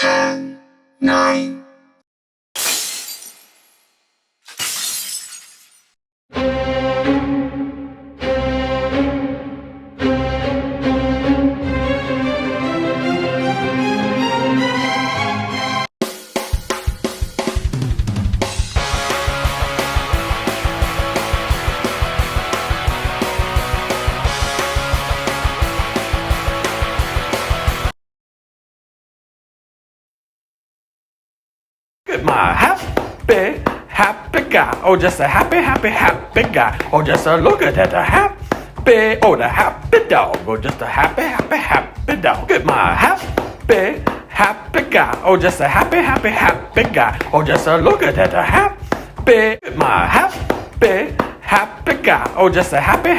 10, 9. Look at my happy guy. Oh, just a happy guy. Oh, just a look at that happy, oh, the happy dog. Oh, just a happy dog. Look at my happy guy. Oh, just a happy guy. Oh, just a look at that happy, my happy guy. Oh, just a happy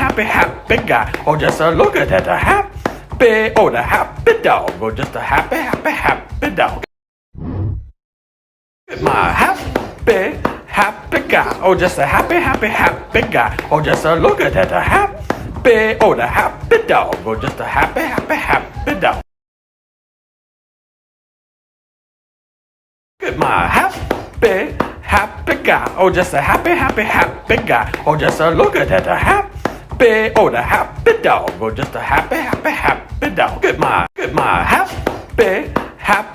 guy. Oh, just a look at that happy, oh, the happy dog. Oh, just a happy dog. My happy guy. Oh, just a happy guy. Oh, just a look at that happy, oh, the happy dog. Oh, just a happy dog. Look at my happy guy. Oh, just a happy guy. Oh, just a look at that happy, oh, the happy dog. Oh, just a happy dog. Look at my happy guy. Oh, just a happy guy. Oh, just a look at that happy, oh, the happy dog. Oh, just a happy dog. Look at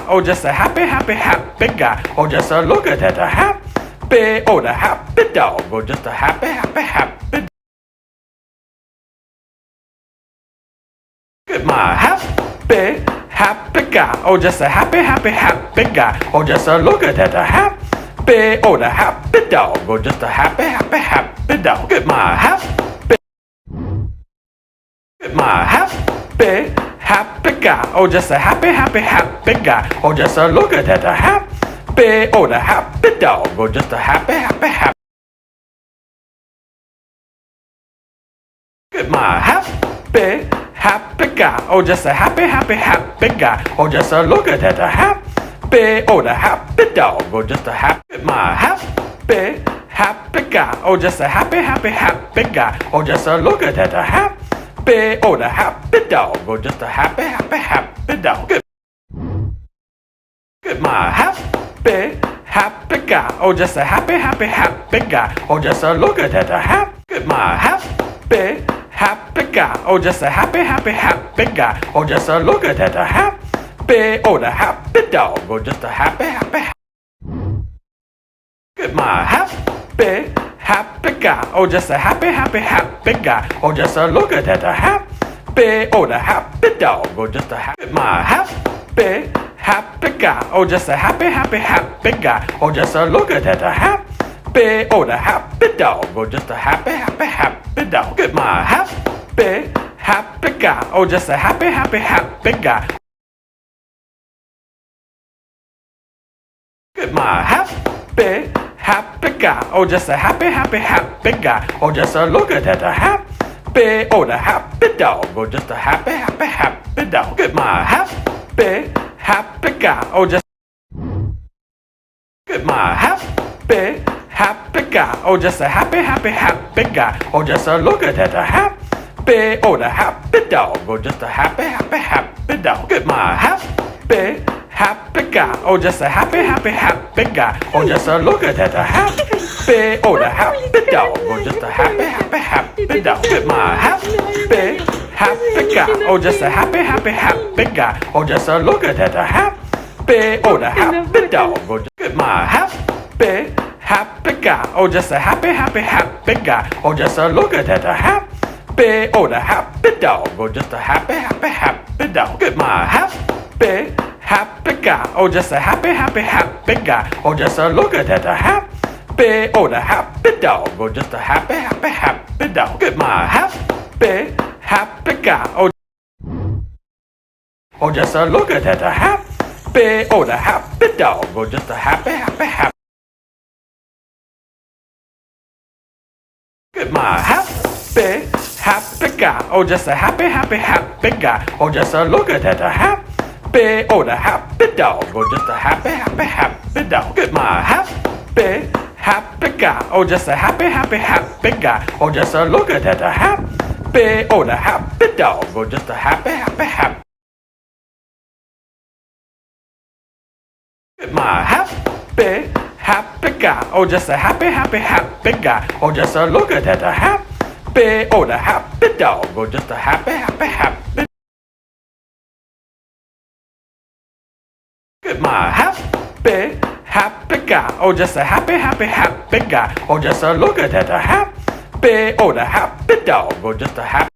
my happy guy. Oh, just a happy guy. Oh, just a look at that happy, oh, the happy dog. Oh, just a happy dog. Look at my happy guy. Oh, just a happy guy. Oh, just a look at that happy, oh, the happy dog. Oh, just a happy Look at my happy guy. Oh, just a happy guy. Oh, just a look at that happy, oh, the happy dog. Oh, just a happy guy. Oh, just a happy guy. Oh, just a look at that happy, oh, the happy dog. Oh, just a happy dog. Look at my happy guy. Oh, just a happy guy. Oh, just a look at that happy, my happy guy. Oh, just a happy guy. Oh, just a look at that happy, oh, the happy dog. Oh, just a happy Look at my happy guy. Oh, just a happy guy. Oh, just a look at that happy, oh, the happy dog. Oh, just a my happy guy. Oh, just a happy guy. Oh, just a look at that happy, oh, the happy dog. Oh, just a happy dog. Look at my happy guy. Oh, just a happy guy. Look at my happy guy. Oh, just a happy guy. Oh, just a look at that happy, oh, the happy dog. Oh, just a happy dog. Look at my happy guy. Oh, just look at my happy guy. Oh, just a happy guy. Oh, just a look at that happy, oh, the happy dog. Oh, just a happy dog. Look at my happy guy. Oh, just a happy guy. Oh, just a look at that happy, oh, the happy dog. Oh, just a happy dog. Look at my happy guy. Oh, just a happy guy. Oh, just a look at that happy, oh, the happy dog. Oh, look at my happy guy. Oh, just a happy guy. Oh, just a look at that happy, oh, the happy dog. Oh, just a happy dog. Look at my happy guy. Oh, just a happy guy. Oh, just a look at that happy, oh, the happy dog. Oh, just a happy dog. Look at my happy guy. Oh, just a look at that happy, oh, the happy dog. Oh, just a happy Look at my happy guy. Oh, just a happy guy. Oh, just a look at that happy, oh, the happy dog. Oh, just a happy dog. Look at my happy guy. Oh, just a happy guy. Oh, just a look at that happy, oh, the happy dog. Oh, just a happy at my happy, happy guy. Oh, just a happy, happy, happy guy. Oh, just a look at that, a happy, oh, the happy dog. Oh, just a happy, happy, happy. At my happy, happy guy. Oh, just a happy, happy, happy guy. Oh, just a look at that, a happy, oh, the happy dog. Oh, just a happy.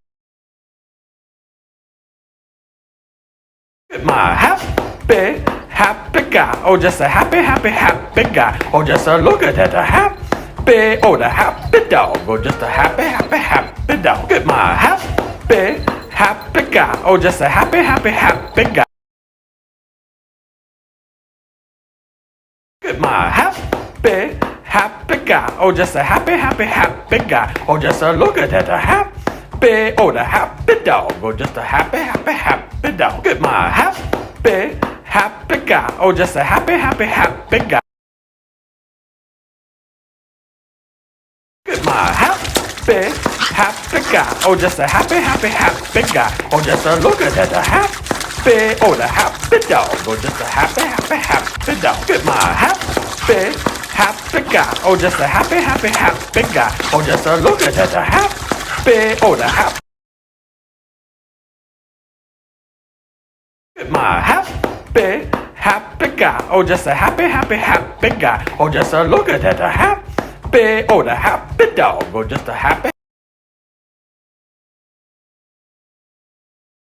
At my happy, happy guy. Oh, just a happy, happy, happy guy. Oh, just a look at that, a happy, oh, the happy dog. Oh, just a happy, happy, happy dog. At my happy, happy guy. Oh, just a happy, happy, happy guy. At my happy, happy guy. Oh, just a happy, happy, happy guy. Oh, just a look at that, a happy, oh, the happy dog. Oh, just a happy, happy, happy dog. At my happy, happy guy. Oh, just a happy, happy, happy guy. At my happy, happy guy. Oh, just a happy, happy, happy guy. Oh, just a look at that, a happy, oh, the happy dog. Oh, just a happy, happy, happy dog. At my happy, happy guy. Oh, just a happy, happy, happy guy. Oh, just a look at that, a happy, oh, the happy. At my happy, happy guy. Oh, just a happy, happy, happy guy. Oh, just a look at that, a happy, oh, the happy dog. Oh, just a happy.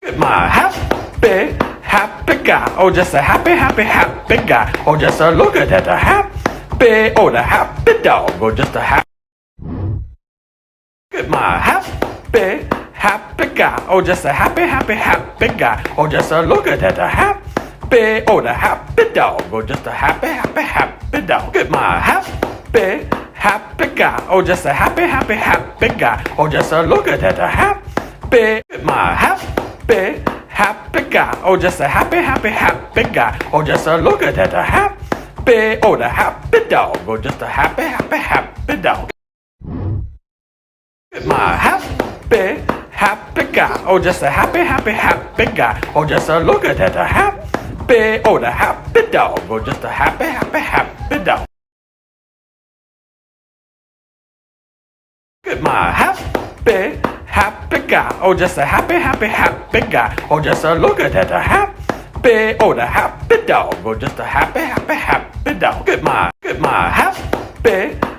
At my happy, happy guy. Oh, just a happy, happy, happy guy. Oh, just a look at that, a happy, oh, the happy dog. Oh, just a happy. At my happy, happy guy. Oh, just a happy, happy, happy guy. Oh, just a look at that, a happy, oh, the happy dog. Oh, just a happy, happy, happy dog. At my happy, happy guy. Oh, just a happy, happy, happy guy. Oh, just a look at that, a happy, at my happy, happy guy. Oh, just a happy, happy, happy guy. Oh, just a look at that, a happy, oh, the happy dog. Oh, just a happy, happy, happy dog. At my happy, happy guy. Oh, just a happy, happy, happy guy. Oh, just a look at that, a happy, oh, the happy dog. Oh, just a happy, happy, happy dog. At my happy, happy guy. Oh, just a happy, happy, happy guy. Oh, just a look at that, a happy, oh, the happy dog. Oh, just a happy, happy, happy dog. At my happy,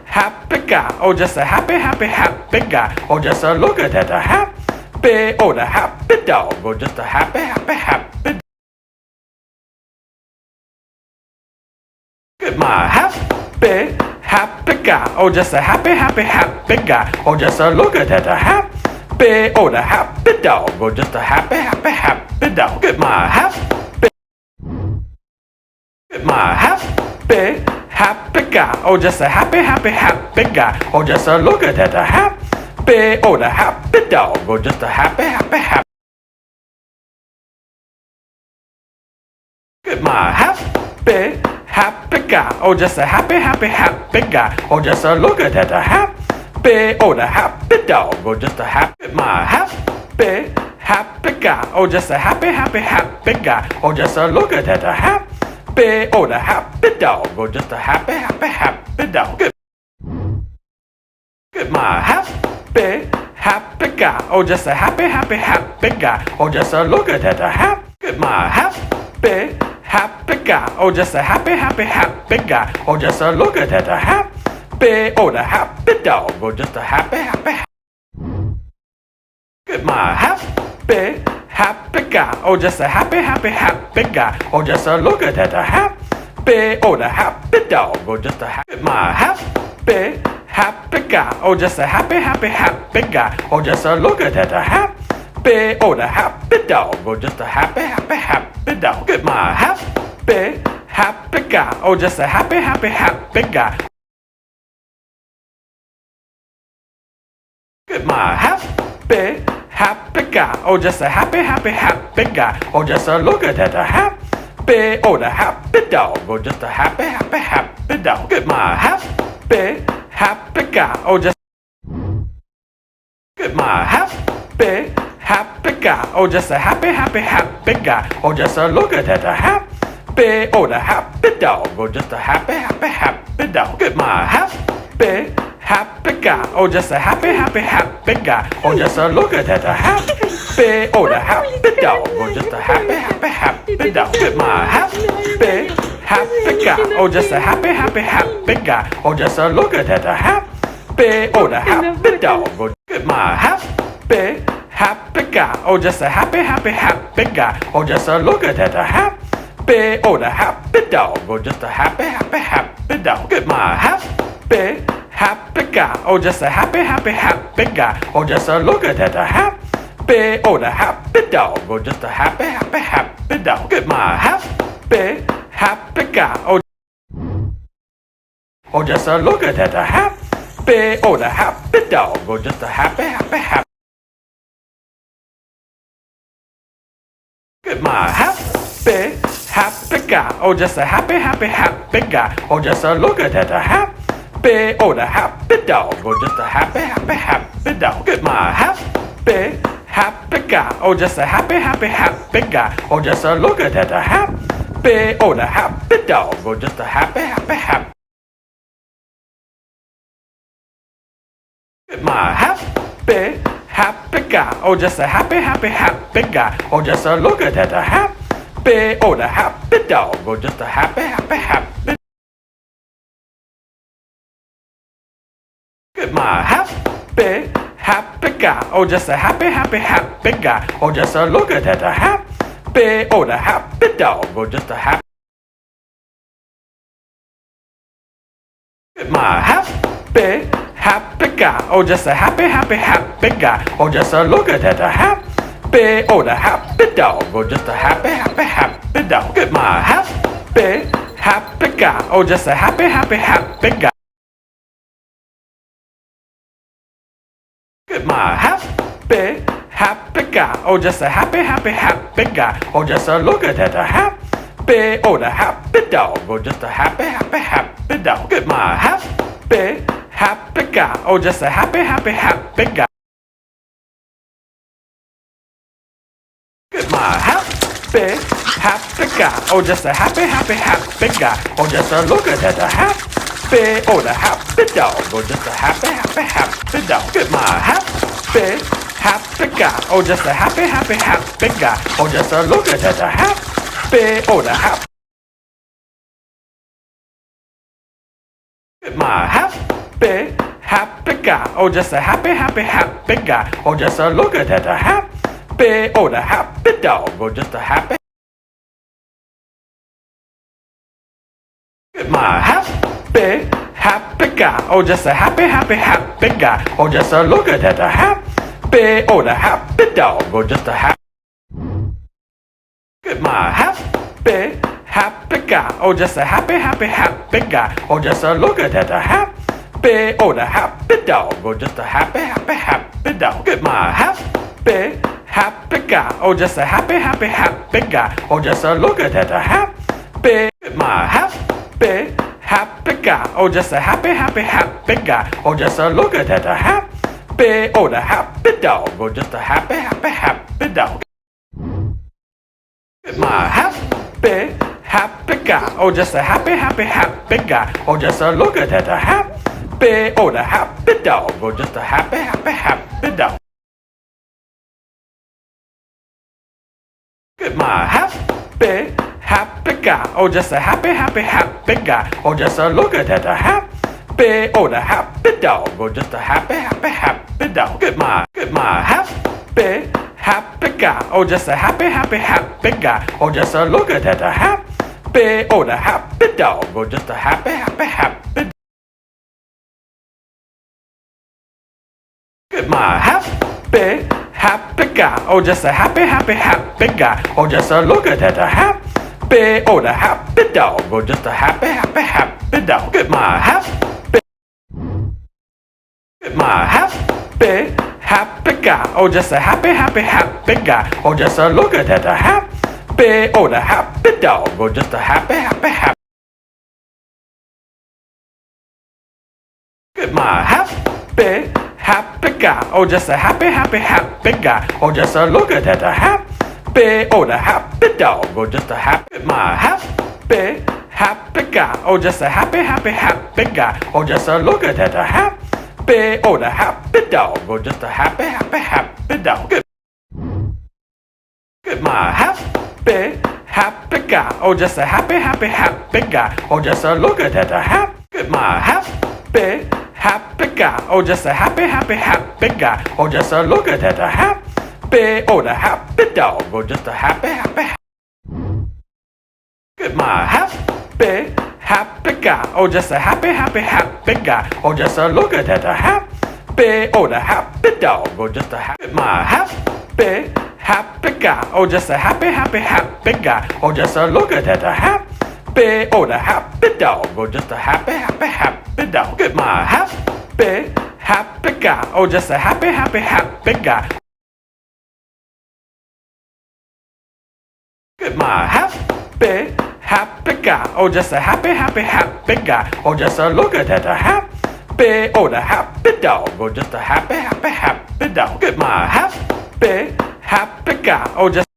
happy guy. Oh, just a happy, happy, happy guy. Oh, just a look at that, a happy, oh, the happy dog. Oh, just a happy, happy, happy. At my happy, happy guy. Oh, just a happy, happy, happy guy. Oh, just a look at that, a happy, oh, the happy dog. Oh, just a happy, happy, happy dog. At my happy, at my happy, happy guy. Oh, just a happy, happy, happy guy. Oh, just a look at that, a happy, oh, the happy dog. Oh, just a happy, happy, happy. At my happy, happy guy. Oh, just a happy, happy, happy guy. Oh, just a look at that, a happy, oh, the happy dog. Oh, just a happy. At my happy, happy guy. Oh, just a happy, happy, happy guy. Oh, just a look at that, a happy, oh, the happy dog. Oh, just a happy, happy, happy dog. At my happy, happy guy. Oh, just a happy, happy, happy guy. Oh, just a look at that, a happy. At my happy, happy guy. Oh, just a happy, happy, happy guy. Oh, just a look at that, a happy, oh, the happy dog. Oh, just a happy, happy. At my happy, happy guy. Oh, just a happy, happy, happy guy. Oh, just a look at that, a happy, oh, the happy dog. Oh, just a happy. At my happy, happy guy. Oh, just a happy, happy, happy guy. Oh, just a look at that, a happy, oh, the happy dog. Oh, just a happy, happy, happy dog. At my happy, happy guy. Oh, just a happy, happy, happy guy. At my happy, happy guy. Oh, just a happy, happy, happy guy. Oh, just a look at that, a happy, oh, the happy dog. Oh, just a happy, happy, happy dog. At my happy, happy guy. Oh, just. At my happy, happy guy. Oh, just a happy, happy, happy guy. Oh, just a look at that, a happy, oh, the happy dog, or just a happy, happy, happy dog. Get my happy, happy guy, or just a happy, happy, happy guy, or just a look at that, a happy, oh, the happy dog, or just a happy, happy, happy dog. Get my happy, happy guy, or just a happy, happy, happy guy, or just a look at that, a happy, oh, the happy dog, or get my happy, happy guy, or just a happy, happy, happy guy, or just a look at that, a happy, oh, the happy dog, or just a happy, happy, happy dog. Get my happy, happy guy, or just a happy, happy, happy guy, or just a look at that, a happy, oh, the happy dog, or just a happy, happy, happy dog. Get my happy, happy guy, or just a look at that, a happy, oh, the happy dog, or just a happy, happy, happy. Get my happy, happy guy, or just a happy, happy, happy guy, or just a look at that, a happy, oh, the happy dog, or just a happy, happy, happy dog. Get my happy, happy guy, or just a happy, happy, happy guy, or just a look at that, a happy, oh, the happy dog, or just a happy, happy, happy. Get my happy, happy guy, or just a happy, happy, happy guy, or just a look at that, a happy, oh, the happy dog, or just a happy, happy, happy. Get my happy, happy guy, or just a happy, happy, happy guy, or just a look at that, a happy, oh, the happy dog, or just a happy. Get my happy, happy guy, or just a happy, happy, happy guy, or just a look at that, a happy, oh, the happy dog, or just a happy, happy, happy dog. Get my happy, happy guy, or just a happy, happy, happy guy. Get my happy, happy guy, or just a happy, happy, happy guy, or just a look at that, a happy, oh, the happy dog, or just a happy, happy, happy dog. Get my happy, happy guy, or just a happy, happy, happy guy. Get my happy, happy guy, or just a happy, happy, happy guy, or just a look at that, a happy, oh, the happy dog, or just a happy, happy, happy dog. Get my happy, happy guy, or just a happy, happy, happy guy, or just a look at that, a happy, oh, the happy. Get my happy, happy guy, or just a happy, happy, happy guy, or just a look at that, a happy, oh, the happy dog, or just a happy. Get my happy, happy guy, or just a happy, happy, happy guy, or just a look at that, a happy, oh, the happy dog, or just a happy. Get my happy, happy guy, or just a happy, happy, happy guy, or just a look at that, a happy, oh, the happy dog, or just a happy, happy, happy dog. Get my happy, happy guy, or just a happy, happy, happy guy, or just a look at that, a happy, get my happy, happy guy, or just a happy, happy, happy guy, or just a look at that, a happy, oh, the happy dog, or just a happy, happy, happy dog. Get my happy, happy guy, or just a happy, happy, happy guy, or just a look at that, a happy, oh, the happy dog, or just a happy, happy, happy dog. Get my happy, happy guy, or just a happy, happy, happy guy, or just a look at that, a happy, oh, the happy dog, or just a happy, happy, happy dog. Get my happy, happy guy, or just a happy, happy, happy guy, or just a look at that, a happy, oh, the happy dog, or just a happy, happy, happy. Get my happy, happy guy, or just a happy, happy, happy guy, or just a look at that, a happy, oh, the happy dog, or just a happy, happy, happy dog. Get my happy, happy guy, or just a happy, happy, happy guy, or just a look at that, a happy, oh, the happy dog, or just a happy, happy, happy. Get my happy, happy guy, or just a happy, happy, happy guy, or just a look at that, a happy, oh, the happy dog, or just a happy, my happy, happy guy. Oh, just a happy, happy, happy guy. Oh, just a look at that, a happy, oh, the happy dog. Oh, just a happy, happy, happy dog. Get my happy, happy guy. Oh, just a happy, happy, happy guy. Oh, just a look at that, a happy, get my happy, happy guy. Oh, just a happy, happy, happy guy. Oh, just a look at that, a happy, oh, the happy dog. Oh, just a happy, happy, get my happy, happy guy. Oh, just a happy, happy, happy guy. Oh, just a look at that, a happy, oh, the happy dog. Oh, just a happy, my happy, happy guy. Oh, just a happy, happy, happy guy. Oh, just a look at that, a happy, oh, the happy dog. Oh, just a happy, happy, happy dog. Get my happy, happy guy. Oh, just a happy, happy, happy guy. Get my happy, happy guy. Oh, just a happy, happy, happy guy. Oh, just a look at that, a happy, oh, the happy dog. Oh, just a happy, happy, happy dog. Get my happy, happy guy. Oh, just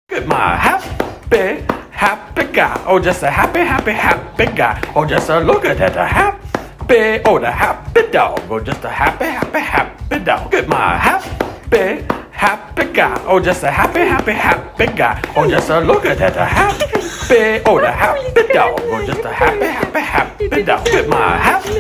get my happy, happy guy. Oh, just a happy, happy, happy guy. Oh, just a look at that, a happy, oh, the happy dog. Oh, just a happy, happy, happy dog. Get my happy, happy guy. Oh, just a happy, happy, happy guy. Oh, just a look at that, a happy, oh, the happy dog. Oh, just a happy, happy, happy dog. Get my happy,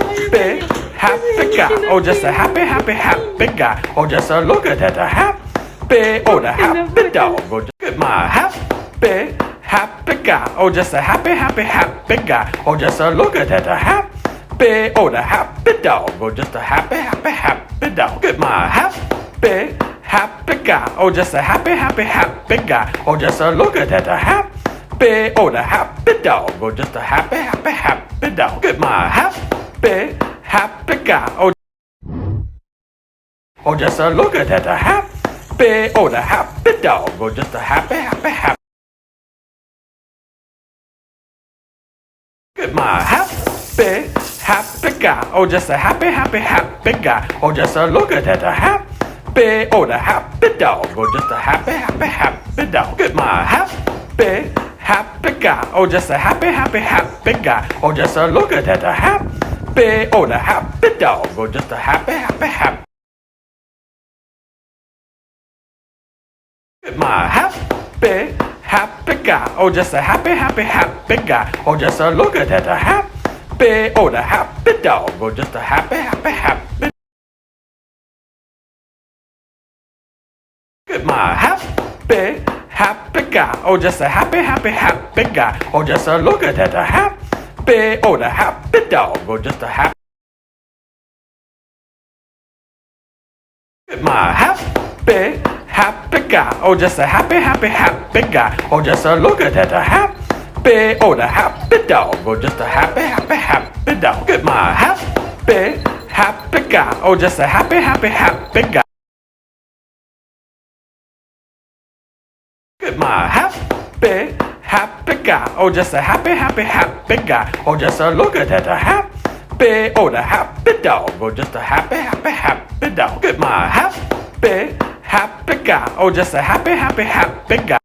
happy guy. Oh, just a happy, happy, happy guy. Oh, just a look at that, a happy, oh, the happy dog. Oh, just get my happy, happy guy. Oh, just a happy, happy, happy guy. Oh, just a look at that, a happy, oh, the happy dog. Oh, just a happy, happy, happy dog. Get my happy, happy guy. Oh, just a happy, happy, happy guy. Oh, just a look at that, a happy, oh, the happy dog. Oh, just a happy, happy, happy dog. Get my happy, happy guy. Oh, just a look at that, a happy, oh, the happy dog. Oh, just a happy, happy, happy. Get my happy, happy guy. Oh, just a happy, happy, happy guy. Oh, just a look at that, a happy, oh, the happy dog. Oh, just a happy, happy, happy dog. Get my happy, happy guy. Oh, just a happy, happy, happy guy. Oh, just a look at that, a happy, oh, the happy dog. Oh, just a happy, happy, happy. Get my happy, happy guy. Oh, just a happy, happy, happy guy. Oh, just a look at that, a happy, oh, the happy dog. Oh, just a happy, happy, happy. Get my happy, happy guy. Oh, just a happy, happy, happy guy. Oh, just a look at that, a happy, oh, the happy dog. Oh, just a happy. Get my happy, happy guy. Oh, just a happy, happy, happy guy. Oh, just a look at that, a happy, oh, the happy dog. Oh, just a happy, happy, happy dog. Get my happy, happy guy. Oh, just a happy, happy, happy guy. Get my happy, happy guy. Oh, just a happy, happy, happy guy. Oh, just a look at that, a happy, oh, the happy dog. Oh, just a happy, happy, happy dog. Get my happy, happy guy. Oh, just a happy, happy, happy guy.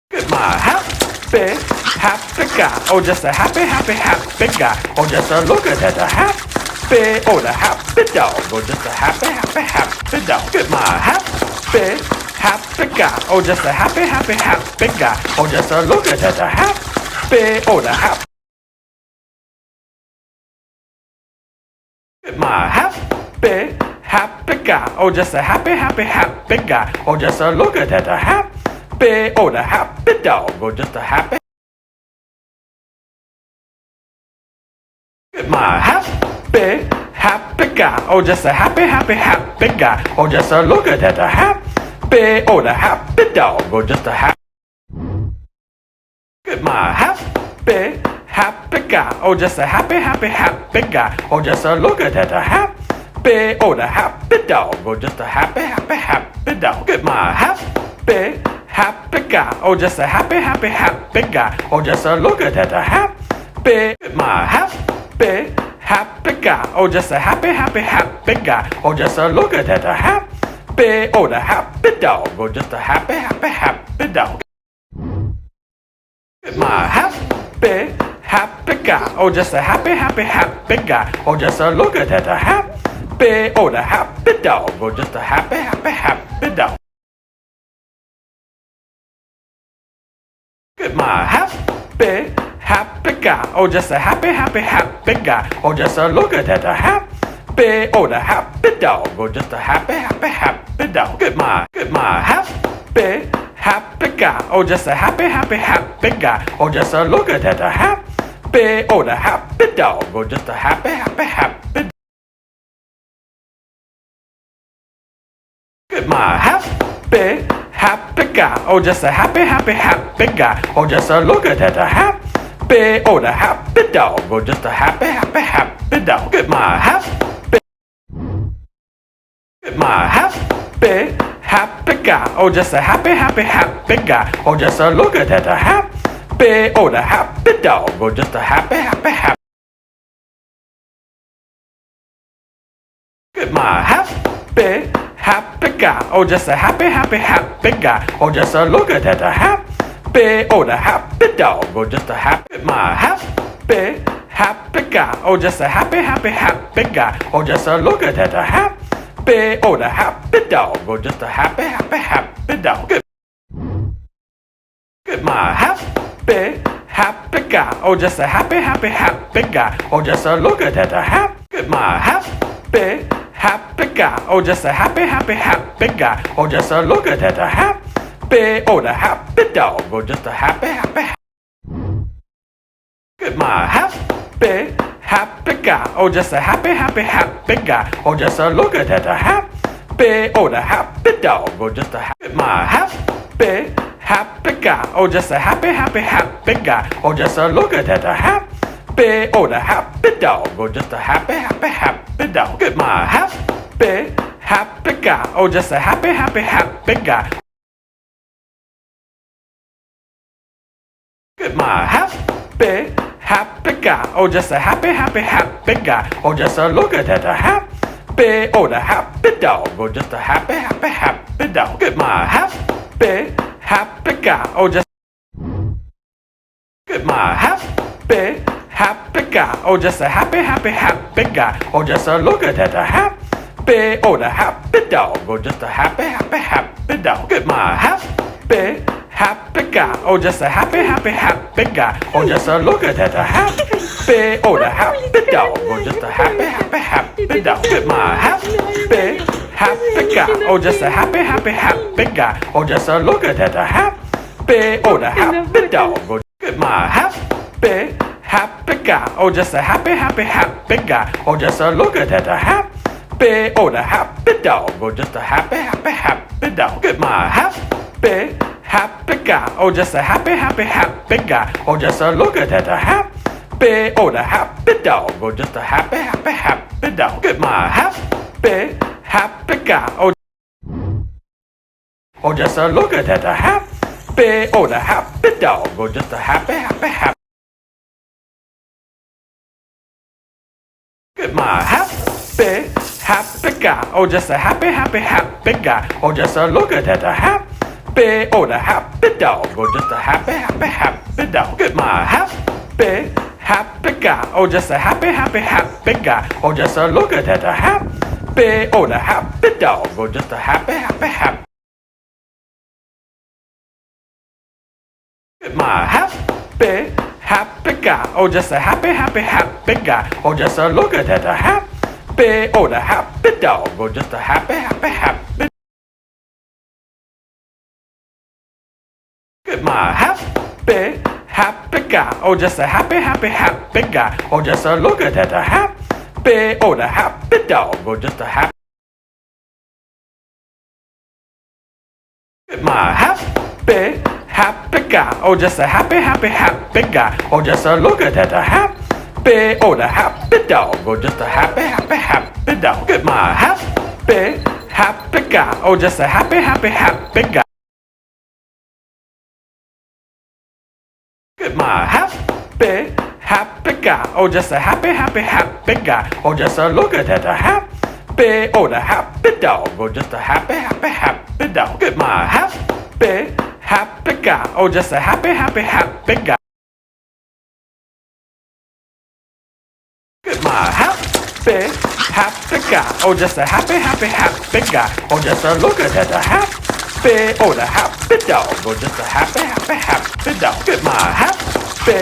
Get my happy, happy guy. Oh, just a happy, happy, happy guy. Oh, just a look at that, a happy, oh, the happy dog. Oh, just a happy, happy, happy dog. Get my happy, happy guy. Oh, just a happy, happy, happy guy. Oh, just a look at that, a happy, oh, the happy. Get my happy, happy guy. Oh, just a happy, happy, happy guy. Oh, just a look at that, a happy, oh, the happy dog. Oh, just a happy. Get my happy, happy guy. Oh, just a happy, happy, happy guy. Oh, just a look at that, a happy, oh, the happy dog. Oh, just a happy. Get my happy, happy guy. Oh, just a happy, happy, happy guy. Oh, just a look at that, a happy, oh, the happy dog. Oh, just a happy, happy, happy dog. Get my happy, happy guy. Oh, just a happy, happy, happy guy. Oh, just a look at that, a happy, get my happy, happy guy. Oh, just a happy, happy, happy guy. Oh, just a look at that, a happy, oh, the happy dog. Oh, just a happy, happy, happy dog. My happy, happy guy. Oh, just a happy, happy, happy guy. Oh, just a look at that, a happy, oh, the happy dog. Oh, just a happy, happy, happy dog. My happy, happy guy. Oh, just a happy, happy, happy guy. Oh, just a look at that, a happy, oh, the happy dog. Oh, just a happy, happy, happy dog. My happy, happy guy. Oh, just a happy, happy, happy guy. Oh, just a look at that, a happy, oh, the happy dog. Oh, just a happy, happy, happy. My happy, happy guy. Oh, just a happy, happy, happy guy. Oh, just a look at that, a happy, oh, the happy dog. Oh, just a happy, happy, happy dog. My happy, happy guy. Oh, just a happy, happy, happy guy. Oh, just a look at that, a happy, oh, the happy dog. Oh, just a happy, happy, happy. My happy, happy guy. Oh, just a happy, happy, happy guy. Oh, just a look at that, a happy, oh, the happy dog. Oh, just a happy, my happy, happy guy. Oh, just a happy, happy, happy guy. Oh, just a look at that, a happy, oh, the happy dog. Oh, just a happy, happy, happy dog. My happy, happy guy. Oh, just a happy, happy, happy guy. Oh, just a look at that, a happy, my happy, happy guy. Oh, just a happy, happy, happy guy. Oh, just a look at that, a happy, oh, the happy dog. Oh, just a happy, happy. My happy, happy guy. Oh, just a happy, happy, happy guy. Oh, just a look at that, a happy, oh, the happy dog. Oh, just a happy, my happy, happy guy. Oh, just a happy, happy, happy guy. Oh, just a look at that, a happy, oh, the happy dog. Oh, just a happy, happy, happy dog. My happy, happy guy. Oh, just a happy, happy, happy guy. My happy, happy guy. Oh, just a happy, happy, happy guy. Oh, just a look at that, a happy, oh, the happy dog. Oh, just a happy, happy, happy dog. My happy, happy guy. Oh, just my happy, happy guy. Oh, just a happy, happy, happy guy. Oh, just a look at that, a happy, oh, the happy dog. Oh, just a happy, happy, happy dog. My happy, happy guy. Oh, just a happy, happy, happy guy. Oh, just a look at that, a happy, oh, the happy dog. Oh, just a happy, happy, happy dog. My happy, happy guy. Oh, just a happy, happy, happy guy. Oh, just a look at that, a happy, oh, the happy dog. Oh, my happy, happy guy. Oh, just a happy, happy, happy guy. Oh, just a look at that, a happy, oh, the happy dog. Oh, just a happy, happy, happy dog. My happy, happy guy. Oh, just a happy, happy, happy guy. Oh, just a look at that, a happy, oh, the happy dog. Oh, just a happy, happy, happy dog. My happy, happy guy. Oh, just a look at that, a happy, oh, the happy dog. Oh, just a happy, happy, happy. My happy, happy guy. Oh, just a happy, happy, happy guy. Oh, just a look at that, a happy, oh, the happy dog. Oh, just a happy, happy, happy dog. My happy, happy guy. Oh, just a happy, happy, happy guy. Oh, just a look at that, a happy, oh, the happy dog. Oh, just a happy, happy, happy. My happy, happy guy. Oh, just a happy, happy, happy guy. Oh, just a look at that, a happy, oh, the happy dog. Oh, just a happy, happy, happy. My happy, happy guy. Oh, just a happy, happy, happy guy. Oh, just a look at that, a happy, oh, the happy dog. Oh, just a happy. My happy, happy guy. Oh, just a happy, happy, happy guy. Oh, just a look at that, a happy, oh, the happy dog. Oh, just a happy, happy, happy dog. My happy, happy guy. Oh, just a happy, happy, happy guy. My happy, happy guy. Oh, just a happy, happy, happy guy. Oh, just a look at that, a happy, oh, the happy dog. Oh, just a happy, happy, happy dog. My happy, happy guy. Oh, just a happy, happy, happy guy. Look at my happy, happy guy. Oh, just a happy, happy, happy guy. Oh, just a look at that happy. Oh, the happy dog. Oh, just a happy, happy, happy dog. Look at my happy,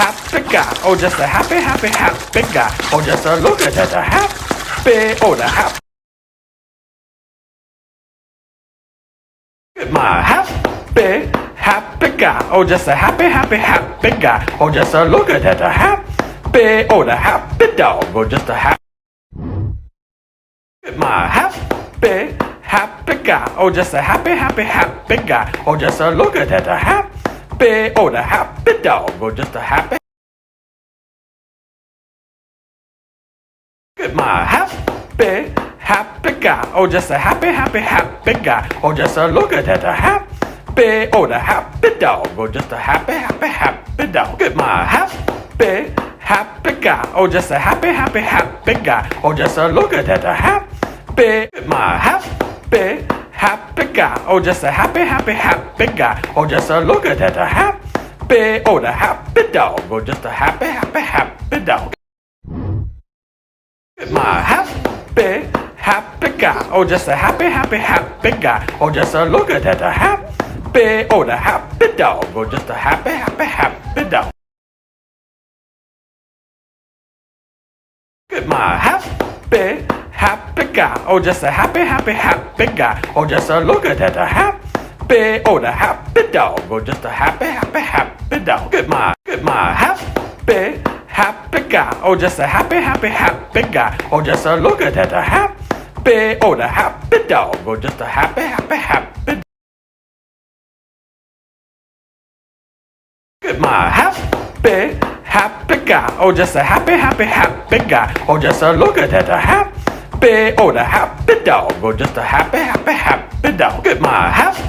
happy guy. Oh, just a happy, happy, happy guy. Oh, just a look at that happy. Oh, the happy. Look at my happy, happy guy. Oh, just a happy, happy, happy guy. Oh, just a look at that happy. Oh, the happy dog. Oh, just a happy. Look at my happy, happy guy. Oh, just a happy, happy, happy guy. Oh, just a look at that happy. Oh, the happy dog. Oh, just a happy. Look at my happy, happy guy. Oh, just a happy, happy, happy guy. Oh, just a look at that happy. Oh, the happy dog. Oh, just a happy, happy, happy dog. Look at my happy, happy guy. Oh, just a happy, happy, happy guy. Oh, just a look at that happy. Look at my happy, happy guy. Oh, just a happy, happy, happy guy. Oh, just a look at that happy. Oh, the happy dog. Oh, just a happy, happy, happy dog. Look at my happy, happy guy. Oh, just a happy, happy, happy guy. Oh, just a look at that happy. Oh, the happy dog. Oh, just a happy, happy, happy dog. Look at my happy, happy guy. Oh, just a happy, happy, happy guy. Oh, just a look at that happy. Oh, the happy dog. Oh, just a happy, happy, happy dog. Look at my happy, happy guy. Oh, just a happy, happy, happy guy. Oh, just a look at that happy. Oh, the happy dog. Oh, just a happy, happy, happy. Look at my happy, happy guy. Oh, just a happy, happy, happy guy. Oh, just a look at that happy. Oh, the happy dog. Oh, just a happy, happy, happy dog. Look at my happy.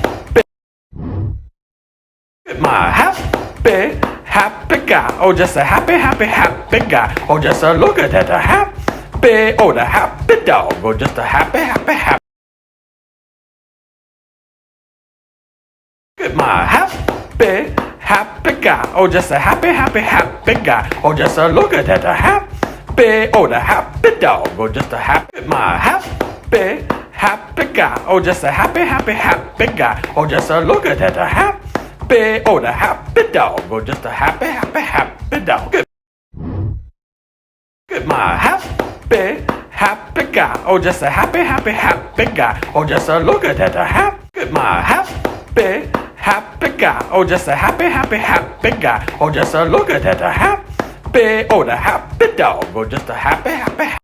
Look at my happy, happy guy. Oh, just a happy, happy, happy guy. Oh, just a look at that happy. Oh, the happy dog. Oh, just a happy, happy, happy. Look at my happy, happy guy. Oh, just a happy, happy, happy guy. Oh, just a look at that happy. Oh, the happy dog. Oh, just a happy. Look at my happy, happy guy. Oh, just a happy, happy, happy guy. Oh, just a look at that happy. Oh, the happy dog. Oh, just a happy, happy, happy dog. Look at my happy, happy guy. Oh, just a happy, happy, happy guy. Oh, just a look at that happy. Look at my happy, happy guy. Oh, just a happy, happy, happy guy. Oh, just a look at that happy. Oh, the happy dog. Oh, just a happy, happy.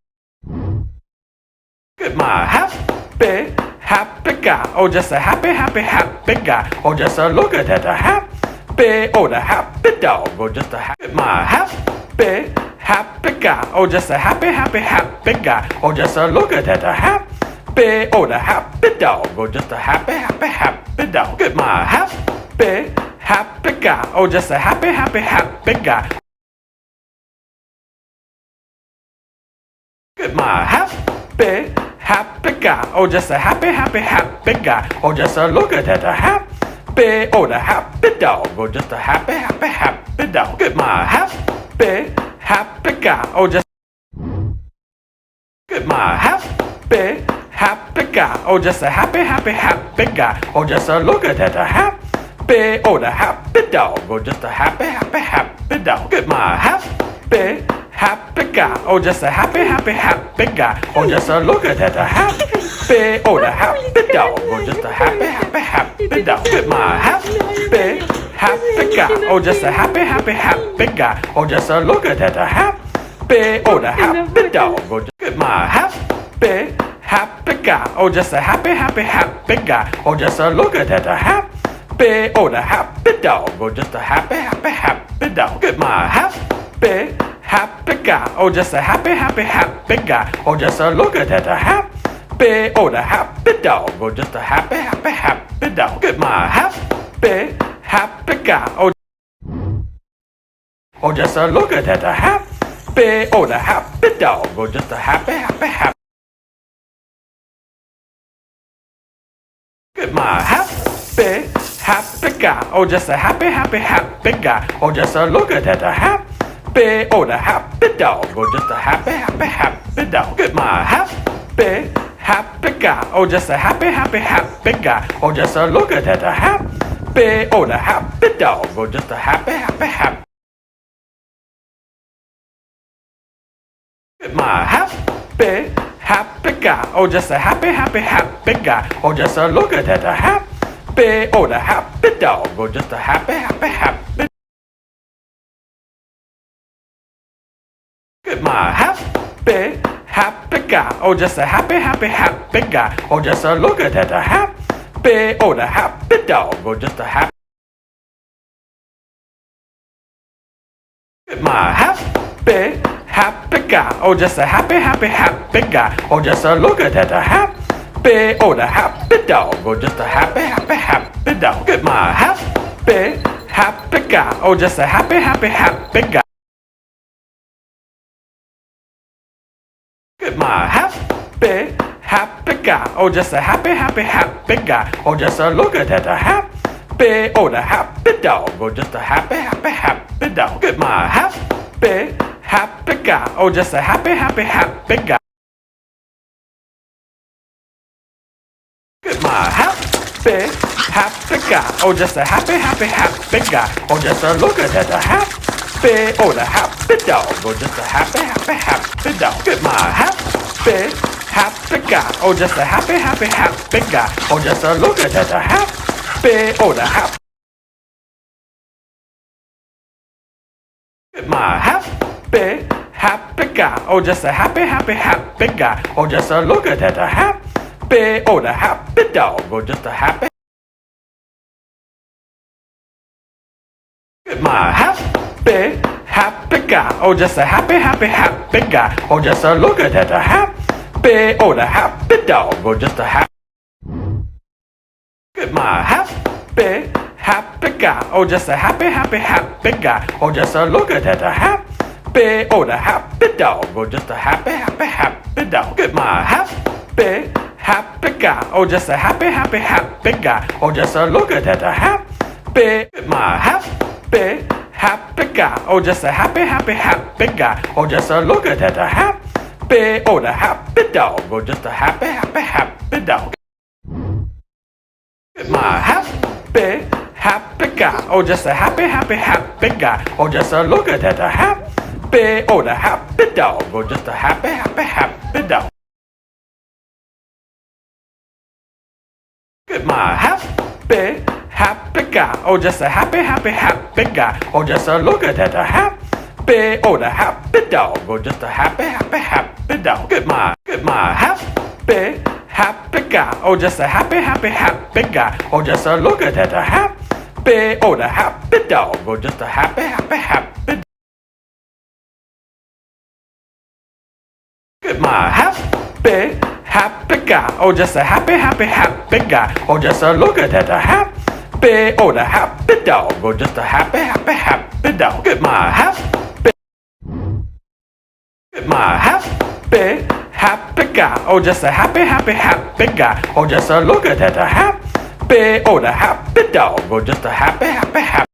Look at my happy, happy guy. Oh, just a happy, happy, happy guy. Oh, just a look at that happy. Oh, the happy dog. Oh, just a happy. Look at my happy, happy guy. Oh, just a happy, happy, happy guy. Oh, just a look at that happy. Oh, the happy dog. Oh, just a happy, happy, happy dog. Look at my happy, happy guy. Oh, just a happy, happy, happy guy. Look at my happy, happy guy. Oh, just a happy, happy, happy guy. Oh, just a look at that happy. Oh, the happy dog. Oh, just a happy, happy, happy dog. Look at my happy, happy guy. Oh, just. Look at my happy, happy guy. Oh, just a happy, happy, happy guy. Oh, just a look at that happy. Oh, the happy dog. Oh, just a happy, happy, happy dog. Look at my happy, happy guy. Oh, just a happy, happy, happy guy. Oh, just a look at that happy. Oh, the happy dog. Oh, just a happy, happy, happy dog. Look at my happy, happy guy. Oh, just a happy, happy, happy guy. Oh, just a look at that happy. Oh, the happy dog. Oh, look at my happy, happy guy. Oh, just a happy, happy, happy guy. Oh, just a look at that happy. Oh, the happy dog. Oh, just a happy, happy, happy dog. Look at my happy, happy guy. Oh, just a happy, happy, happy guy. Oh, just a look at that happy. Oh, the happy dog. Oh, just a happy, happy, happy dog. Look at my happy, happy guy. Oh, just a look at that happy. Oh, the happy dog. Oh, just a happy, happy, happy. Look at my happy, happy guy. Oh, just a happy, happy, happy guy. Oh, just a look at that, a happy, oh, the happy dog. Oh, just a happy, happy, happy dog. Get my happy, happy guy. Oh, just a happy, happy, happy guy. Oh, just a look at that, a happy, oh, the happy dog. Oh, just a happy, happy, happy. Get my happy, happy guy. Oh, just a happy, happy, happy guy. Oh, just a look at that, a happy, oh, the happy dog. Oh, just a happy, happy, happy. Get my happy, happy guy. Oh, just a happy, happy, happy guy. Oh, just a look at that, a happy, oh, the happy dog. Oh, just a happy. Get my happy, happy guy. Oh, just a happy, happy, happy guy. Oh, just a look at that, a happy, oh, the happy dog. Oh, just a happy, happy, happy dog. Get my happy, happy guy. Oh, just a happy, happy, happy guy. Get my happy, happy guy. Oh, just a happy, happy, happy guy. Oh, just a look at that, a happy, oh, the happy dog. Oh, just a happy, happy, happy dog. Get my happy, happy guy. Oh, just a happy, happy, happy guy. Get my happy, happy guy. Oh, just a happy, happy, happy guy. Oh, just a look at that, a happy, oh, the happy dog. Oh, just a happy, happy, happy dog. Get my happy, happy guy. Oh, just a happy, happy, happy guy. Oh, just a look at that, a happy, oh, the happy. Get my happy, happy guy. Oh, just a happy, happy, happy guy. Oh, just a look at that, a happy, oh, the happy dog. Oh, just a happy. Get my happy, happy guy. Oh, just a happy, happy, happy guy. Oh, just a look at that, a happy, oh, the happy dog. Oh, just a happy. Get my happy, happy guy. Oh, just a happy, happy, happy guy. Oh, just a look at that, a happy, oh, the happy dog. Oh, just a happy, happy, happy dog. Get my happy, happy guy. Oh, just a happy, happy, happy guy. Oh, just a look at that, a happy, get my happy, happy guy. Oh, just a happy, happy, happy guy. Oh, just a look at that, a happy, oh, the happy dog. Oh, just a happy, happy, happy dog. Get my happy, happy guy. Oh, just a happy, happy, happy guy. Oh, just a look at that, a happy, oh, the happy dog. Oh, just a happy, happy, happy dog. Get my happy, happy guy. Oh, just a happy, happy, happy guy. Oh, just a look at that, a happy, oh, the happy dog. Oh, just a happy, happy, happy dog. Get my happy, happy guy. Oh, just a happy, happy, happy guy. Oh, just a look at that, a happy, oh, the happy dog. Oh, just a happy, happy, happy. Get my happy, happy guy. Oh, just a happy, happy, happy guy. Oh, just a look at that, a happy, oh, the happy dog. Oh, just a happy, happy, happy dog. Get my happy, get my happy, happy guy. Oh, just a happy, happy, happy guy. Oh, just a look at that, a happy, oh, the happy dog. Oh, just a happy, happy, happy.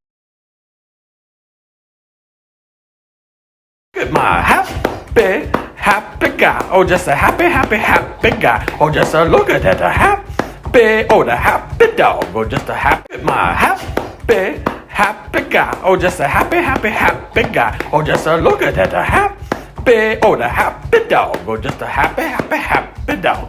Get my happy, happy guy. Oh, just a happy, happy, happy guy. Oh, just a look at that, a happy, oh, the happy dog. Oh, just a happy, get my happy, happy guy. Oh, just a happy, happy, happy guy. Oh, just a look at that, a happy, oh, the happy dog. Oh, just a happy, happy, happy dog.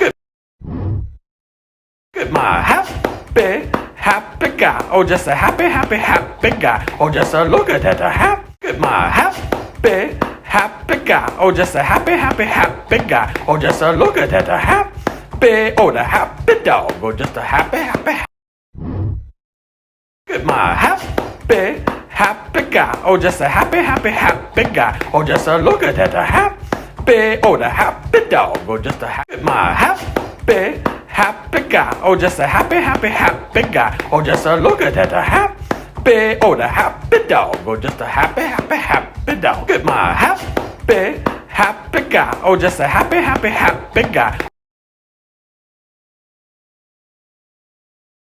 Get my happy, happy guy. Oh, just a happy, happy, happy guy. Oh, just a look at that, a happy, get my happy, happy guy. Oh, just a happy, happy, happy guy. Oh, just a look at that, a happy, oh, the happy dog. Oh, just a happy, happy. Get my happy, happy guy. Oh, just a happy, happy, happy guy. Oh, just a look at that, a happy, oh, the happy dog. Oh, just a happy, get my happy, happy guy. Oh, just a happy, happy, happy guy. Oh, just a look at that, a happy, oh, the happy dog. Oh, just a happy, happy, happy dog. Get my happy, happy guy. Oh, just a happy, happy, happy guy.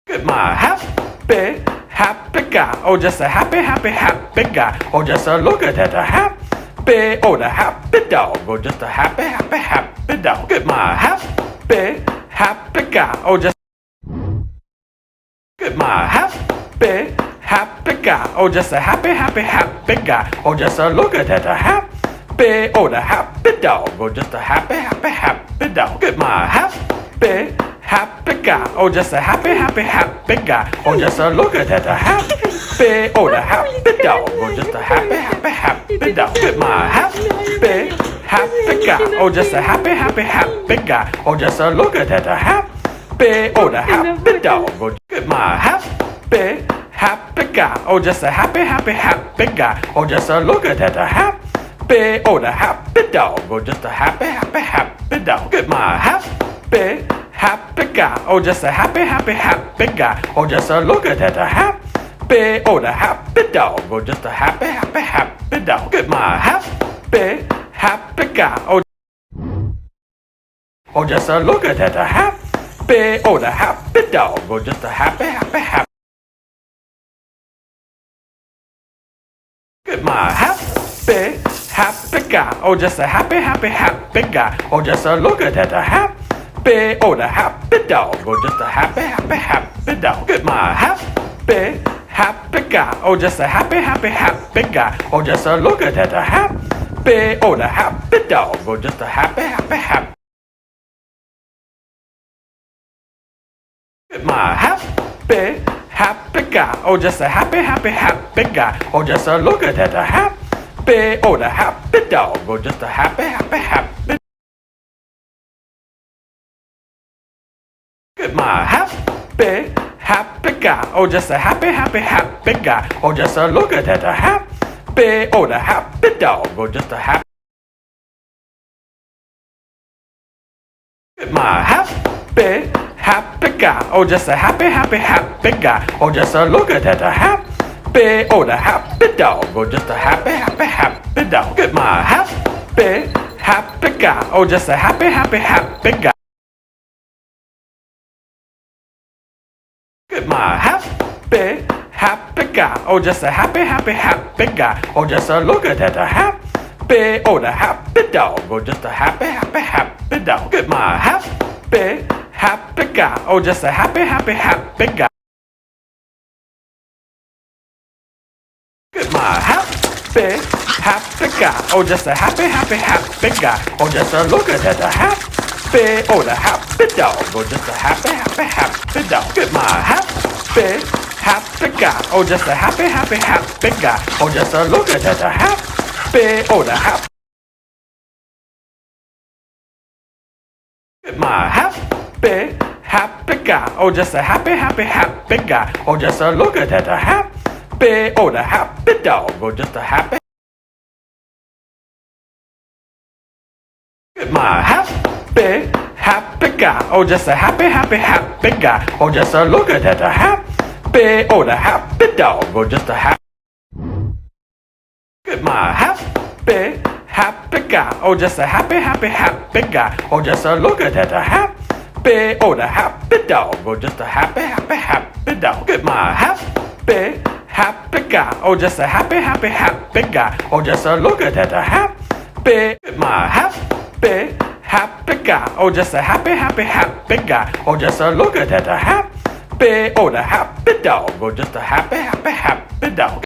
Get my happy, happy guy. Oh, just a happy, happy, happy guy. Oh, just a look at that, a happy, oh, the happy dog. Oh, just a happy, happy, happy dog. Get my happy, happy guy. Oh, just get my happy, happy guy. Oh, just a happy, happy, happy guy. Oh, just a look at that, a happy, oh, the happy dog. Oh, just a happy, happy, happy dog. Get my happy, happy guy. Oh, just a happy, happy, happy guy. Oh, just a look at that, a happy, oh, the happy dog. Oh, just a happy, happy, happy dog. Get my happy, happy guy. Oh, just a happy, happy, happy guy. Oh, just a look at that, a happy, oh, the happy dog. Oh, get my happy, happy guy. Oh, just a happy, happy, happy guy. Oh, just a look at that, a happy, oh, the happy dog. Oh, just a happy, happy, happy dog. Get my happy, happy guy. Oh, just a happy, happy, happy guy. Oh, just a look at that, a happy, oh, the happy dog. Oh, just a happy, happy, happy dog. Get my happy, happy guy. Oh, just a look at that, a happy, oh, the happy dog. Oh, just a happy, happy, happy. Get my happy, happy guy. Oh, just a happy, happy, happy guy. Oh, just a look at that, a happy, oh, the happy dog. Oh, just a happy, happy, happy dog. Get my happy, happy guy. Oh, just a happy, happy, happy guy. Oh, just a look at that, a happy, oh, the happy dog. Oh, just a happy, happy, happy. Get my happy, happy guy. Oh, just a happy, happy, happy guy. Oh, just a look at that, a happy, oh, the happy dog. Oh, just a happy, happy, happy. Get my happy, happy guy. Oh, just a happy, happy, happy guy. Oh, just a look at that, a happy, oh, the happy dog. Oh, just a happy. Get my happy, happy guy. Oh, just a happy, happy, happy guy. Oh, just a look at that, a happy, oh, the happy dog. Oh, just a happy, happy, happy dog. Get my happy, happy guy. Oh, just a happy, happy, happy guy. Get my happy, happy guy. Oh, just a happy, happy, happy guy. Oh, just a look at that, a happy, oh, the happy dog. Oh, just a happy, happy, happy dog. Get my happy, happy guy. Oh, just a happy, happy, happy guy. Get my happy, happy guy. Oh, just a happy, happy, happy guy. Oh, just a look at that, a happy, oh, the happy dog. Oh, just a happy, happy, happy dog. Get my happy, happy guy. Oh, just a happy, happy, happy guy. Oh, just a look at that, a happy, oh, the happy. Get my happy, happy guy. Oh, just a happy, happy, happy guy. Oh, just a look at that, a happy, oh, the happy dog. Oh, just a happy. Get my happy, happy guy. Oh, just a happy, happy, happy guy. Oh, just a look at that, a happy, oh, the happy dog. Oh, just a happy. Get my happy, happy guy. Oh, just a happy, happy, happy guy. Oh, just a look at that, a happy, oh, the happy dog. Oh, just a happy, happy, happy dog. Get my happy, happy guy. Oh, just a happy, happy, happy guy. Oh, just a look at that, a happy, get my happy, happy guy. Oh, just a happy, happy, happy guy. Oh, just a look at that, a happy, oh, the happy dog. Oh, just a happy, happy, happy dog.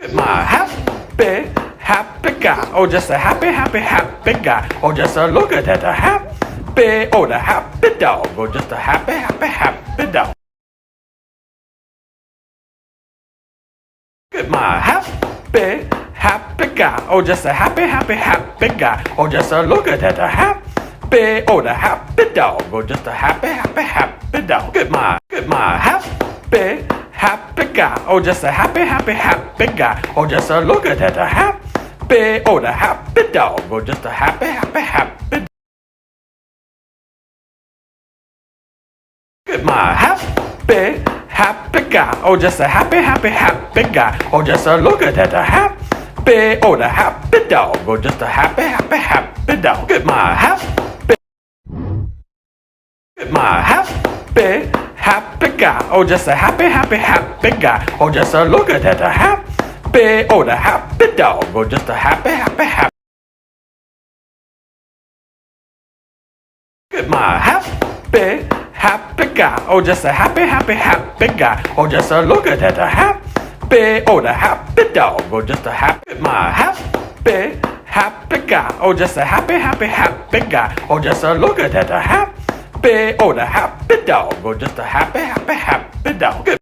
Get my happy, happy guy. Oh, just a happy, happy, happy guy. Oh, just a look at that, a happy, oh, the happy dog. Oh, just a happy, happy, happy dog. Get my happy, happy guy. Oh, just a happy, happy, happy guy. Oh, just a look at that, a happy, oh, the happy dog. Oh, just a happy, happy, happy dog. Get my happy, happy guy. Oh, just a happy, happy, happy guy. Oh, just a look at that, a happy, oh, the happy dog. Oh, just a happy, happy, happy. Get my happy, happy guy. Oh, just a happy, happy, happy guy. Oh, just a look at that, a happy, oh, the happy dog. Oh, just a happy, happy, happy dog. Get my happy, happy guy. Oh, just a happy, happy, happy guy. Oh, just a look at that, a happy, oh, the happy dog. Oh, just a happy, happy, happy. Look at my happy, happy guy. Oh, just a happy, happy, happy guy. Oh, just a look at that, a happy, oh, the happy dog. Oh, just a happy, look at my happy, happy guy. Oh, just a happy, happy, happy guy. Oh, just a look at that, a happy, oh, the happy dog. Oh, just a happy, happy, happy dog. Look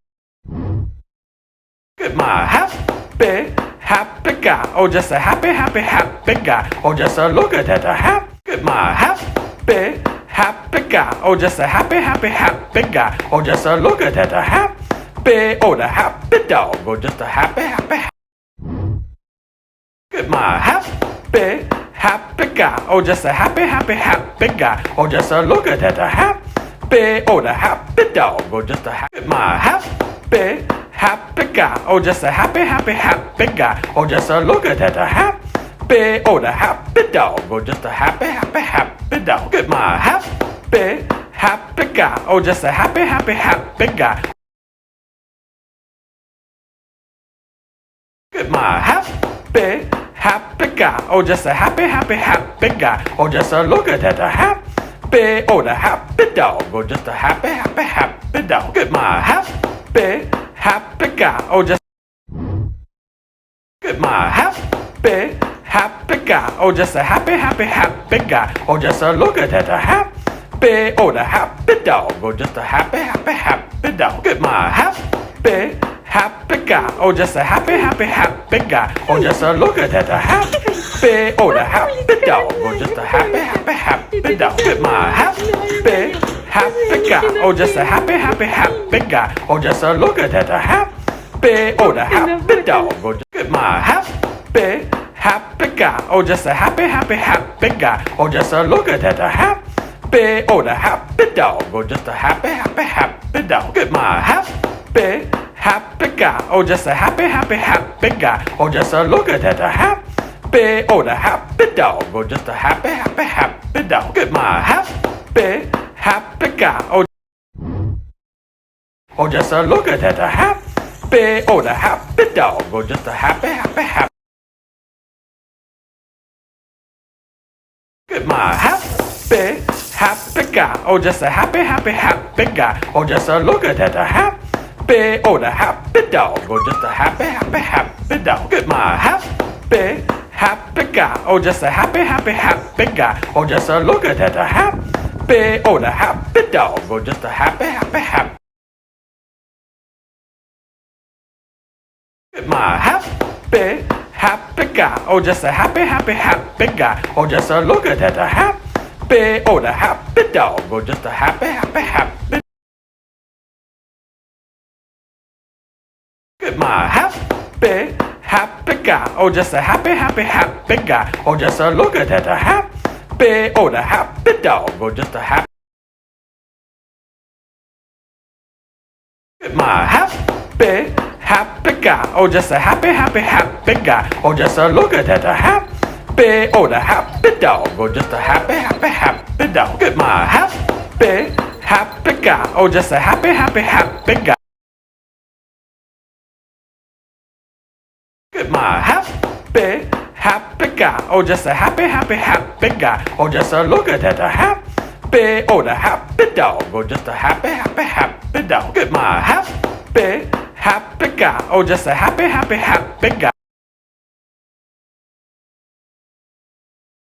at my happy, happy guy. Oh, just a happy, happy, happy guy. Oh, just a look at that, a happy, look at my happy, happy guy. Oh, just a happy, happy, happy guy. Oh, just a look at that, a happy, oh, the happy dog. Oh, just a happy, happy, happy. Look at my happy, happy guy. Oh, just a happy, happy, happy guy. Oh, just a look at that, a happy, oh, the happy dog. Oh, just a happy, my happy, happy guy. Oh, just a happy, happy, happy guy. Oh, just a look at that, a happy, oh, the happy dog. Oh, just a happy, happy, happy dog. Look at my happy, happy guy. Oh, just a happy, happy, happy guy. Look at my happy, happy guy. Oh, just a happy, happy, happy guy. Oh, just a look at that, a happy, oh, the happy dog. Oh, just a happy, happy, happy dog. Look at my happy, happy guy. Oh, just look at my happy, happy guy. Oh, just a happy, happy, happy guy. Oh, just a look at that, a happy, oh, the happy dog. Oh, just a happy, happy, happy dog. Look at my happy, happy guy. Oh, just a happy, happy, happy guy. Oh, just a look at that, a happy, oh, the happy dog. Oh, just a happy, happy, happy dog. Look at my happy, happy guy. Oh, just a happy, happy, happy guy. Oh, just a look at that, a happy, oh, the happy dog. Oh, just look at my happy, happy guy. Oh, just a happy, happy, happy guy. Oh, just a look at that, a happy, oh, the happy dog. Oh, just a happy, happy, happy dog. Look at my happy, happy guy. Oh, just a happy, happy, happy guy. Oh, just a look at that, a happy, oh, the happy dog. Oh, just a happy, happy, happy dog. Look at my happy, happy guy. Oh, just a look at that, a happy, oh, the happy dog. Oh, just a happy, happy, happy. Look at my happy, happy guy. Oh, just a happy, happy, happy guy. Oh, just a look at that, a happy, oh, the happy dog. Oh, just a happy, happy, happy dog. Look at my happy, happy guy. Oh, just a happy, happy, happy guy. Oh, just a look at that, a happy, oh, the happy dog. Oh, just a happy, happy, happy. Look at my happy, happy guy. Oh, just a happy, happy, happy guy. Oh, just a look at that, a happy, oh, the happy dog. Oh, just a happy, happy, happy. Look at my happy, happy guy. Oh, just a happy, happy, happy guy. Oh, just a look at that, a happy, oh, the happy dog. Oh, just a happy. Look at my happy, happy guy. Oh, just a happy, happy, happy guy. Oh, just a look at that, a happy, oh, the happy dog. Oh, just a happy, happy, happy dog. Look at my happy, happy guy. Oh, just a happy, happy, happy guy. Look at my happy, happy guy. Oh, just a happy, happy, happy guy. Oh, just a look at that, a happy, oh, the happy dog. Oh, just a happy, happy, happy dog. Look at my happy, happy guy. Oh, just a happy, happy, happy guy.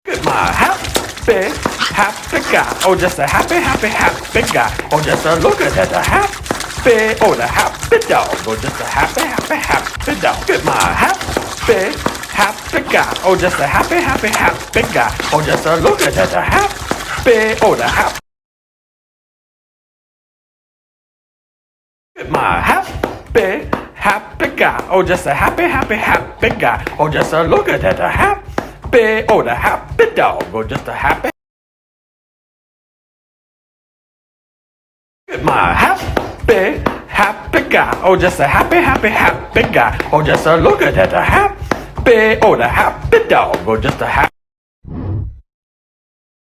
Look at my happy, happy guy. Oh, just a happy, happy, happy guy. Oh, just a look at that, a happy, oh, the happy dog. Oh, just a happy, happy, happy dog. Look at my happy, happy guy. Oh, just a happy, happy, happy guy. Oh, just a look at that, a happy, oh, the happy. Look at my happy, happy guy. Oh, just a happy, happy, happy guy. Oh, just a look at that, a happy, oh, the happy dog. Oh, just a happy. Look at my happy, happy guy. Oh, just a happy, happy, happy guy. Oh, just a look at that, a happy, oh, the happy dog. Oh, just a happy.